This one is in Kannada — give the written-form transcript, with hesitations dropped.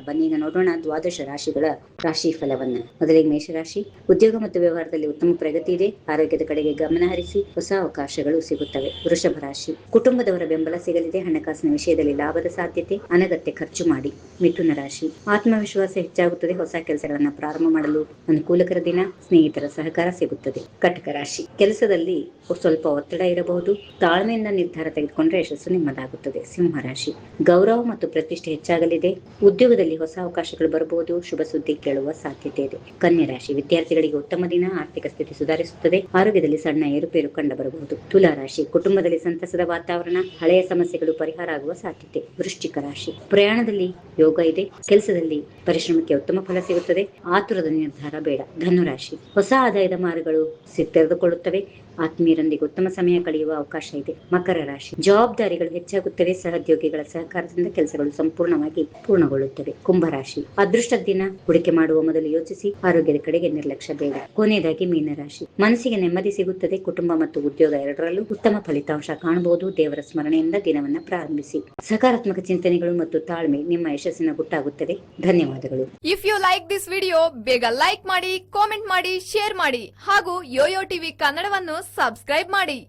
ಬನ್ನಿ ಈಗ ನೋಡೋಣ ದ್ವಾದಶ ರಾಶಿಗಳ ರಾಶಿ ಫಲವನ್ನ. ಮೊದಲಿಗೆ ಮೇಷರಾಶಿ. ಉದ್ಯೋಗ ಮತ್ತು ವ್ಯವಹಾರದಲ್ಲಿ ಉತ್ತಮ ಪ್ರಗತಿ ಇದೆ. ಆರೋಗ್ಯದ ಕಡೆಗೆ ಗಮನ ಹರಿಸಿ, ಹೊಸ ಅವಕಾಶಗಳು ಸಿಗುತ್ತವೆ. ವೃಷಭ ರಾಶಿ. ಕುಟುಂಬದವರ ಬೆಂಬಲ ಸಿಗಲಿದೆ. ಹಣಕಾಸಿನ ವಿಷಯದಲ್ಲಿ ಲಾಭದ ಸಾಧ್ಯತೆ. ಅನಗತ್ಯ ಖರ್ಚು ಮಾಡಿ. ಮಿಥುನ ರಾಶಿ. ಆತ್ಮವಿಶ್ವಾಸ ಹೆಚ್ಚಾಗುತ್ತದೆ. ಹೊಸ ಕೆಲಸಗಳನ್ನ ಪ್ರಾರಂಭ ಮಾಡಲು ಅನುಕೂಲಕರ ದಿನ. ಸ್ನೇಹಿತರ ಸಹಕಾರ ಸಿಗುತ್ತದೆ. ಕಟಕ ರಾಶಿ. ಕೆಲಸದಲ್ಲಿ ಸ್ವಲ್ಪ ಒತ್ತಡ ಇರಬಹುದು. ತಾಳ್ಮೆಯಿಂದ ನಿರ್ಧಾರ ತೆಗೆದುಕೊಂಡ್ರೆ ಯಶಸ್ಸು ನಿಮ್ಮದಾಗುತ್ತದೆ. ಸಿಂಹ ರಾಶಿ. ಗೌರವ ಮತ್ತು ಪ್ರತಿಷ್ಠೆ ಹೆಚ್ಚಾಗಲಿದೆ. ಉದ್ಯೋಗದಲ್ಲಿ ಹೊಸ ಅವಕಾಶಗಳು ಬರಬಹುದು. ಶುಭ ಸುದ್ದಿ ಕೇಳುವ ಸಾಧ್ಯತೆ ಇದೆ. ಕನ್ಯಾ ರಾಶಿ. ವಿದ್ಯಾರ್ಥಿಗಳಿಗೆ ಉತ್ತಮ ದಿನ. ಆರ್ಥಿಕ ಸ್ಥಿತಿ ಸುಧಾರಿಸುತ್ತದೆ. ಆರೋಗ್ಯದಲ್ಲಿ ಸಣ್ಣ ಏರುಪೇರು ಕಂಡು ಬರಬಹುದು. ತುಲಾ ರಾಶಿ. ಕುಟುಂಬದಲ್ಲಿ ಸಂತಸದ ವಾತಾವರಣ. ಹಳೆಯ ಸಮಸ್ಯೆಗಳು ಪರಿಹಾರ ಆಗುವ ಸಾಧ್ಯತೆ. ವೃಶ್ಚಿಕ ರಾಶಿ. ಪ್ರಯಾಣದಲ್ಲಿ ಯೋಗ ಇದೆ. ಕೆಲಸದಲ್ಲಿ ಪರಿಶ್ರಮಕ್ಕೆ ಉತ್ತಮ ಫಲ ಸಿಗುತ್ತದೆ. ಆತುರದ ನಿರ್ಧಾರ ಬೇಡ. ಧನುರಾಶಿ. ಹೊಸ ಆದಾಯದ ಮಾರ್ಗಗಳು ತೆರೆದುಕೊಳ್ಳುತ್ತವೆ. ಆತ್ಮೀಯರೊಂದಿಗೆ ಉತ್ತಮ ಸಮಯ ಕಳೆಯುವ ಅವಕಾಶ ಇದೆ. ಮಕರ ರಾಶಿ. ಜವಾಬ್ದಾರಿಗಳು ಹೆಚ್ಚಾಗುತ್ತವೆ. ಸಹೋದ್ಯೋಗಿಗಳ ಸಹಕಾರದಿಂದ ಕೆಲಸಗಳು ಸಂಪೂರ್ಣವಾಗಿ ಪೂರ್ಣಗೊಳ್ಳುತ್ತವೆ. ಕುಂಭರಾಶಿ. ಅದೃಷ್ಟದ ದಿನ. ಹೂಡಿಕೆ ಮಾಡುವ ಮೊದಲು ಯೋಚಿಸಿ. ಆರೋಗ್ಯದ ಕಡೆಗೆ ನಿರ್ಲಕ್ಷ್ಯ ಬೇಡ. ಕೊನೆಯದಾಗಿ ಮೀನರಾಶಿ. ಮನಸ್ಸಿಗೆ ನೆಮ್ಮದಿ ಸಿಗುತ್ತದೆ. ಕುಟುಂಬ ಮತ್ತು ಉದ್ಯೋಗ ಎರಡರಲ್ಲೂ ಉತ್ತಮ ಫಲಿತಾಂಶ ಕಾಣಬಹುದು. ದೇವರ ಸ್ಮರಣೆಯಿಂದ ದಿನವನ್ನ ಪ್ರಾರಂಭಿಸಿ. ಸಕಾರಾತ್ಮಕ ಚಿಂತನೆಗಳು ಮತ್ತು ತಾಳ್ಮೆ ನಿಮ್ಮ ಯಶಸ್ಸಿನ ಗುಟ್ಟಾಗುತ್ತದೆ. ಧನ್ಯವಾದಗಳು. If you like this video ಬೇಗ ಲೈಕ್ ಮಾಡಿ, ಕಾಮೆಂಟ್ ಮಾಡಿ, ಶೇರ್ ಮಾಡಿ ಹಾಗೂ ಯೋಯೋ ಟಿವಿ ಕನ್ನಡವನ್ನು ಸಬ್ಸ್ಕ್ರೈಬ್ ಮಾಡಿ.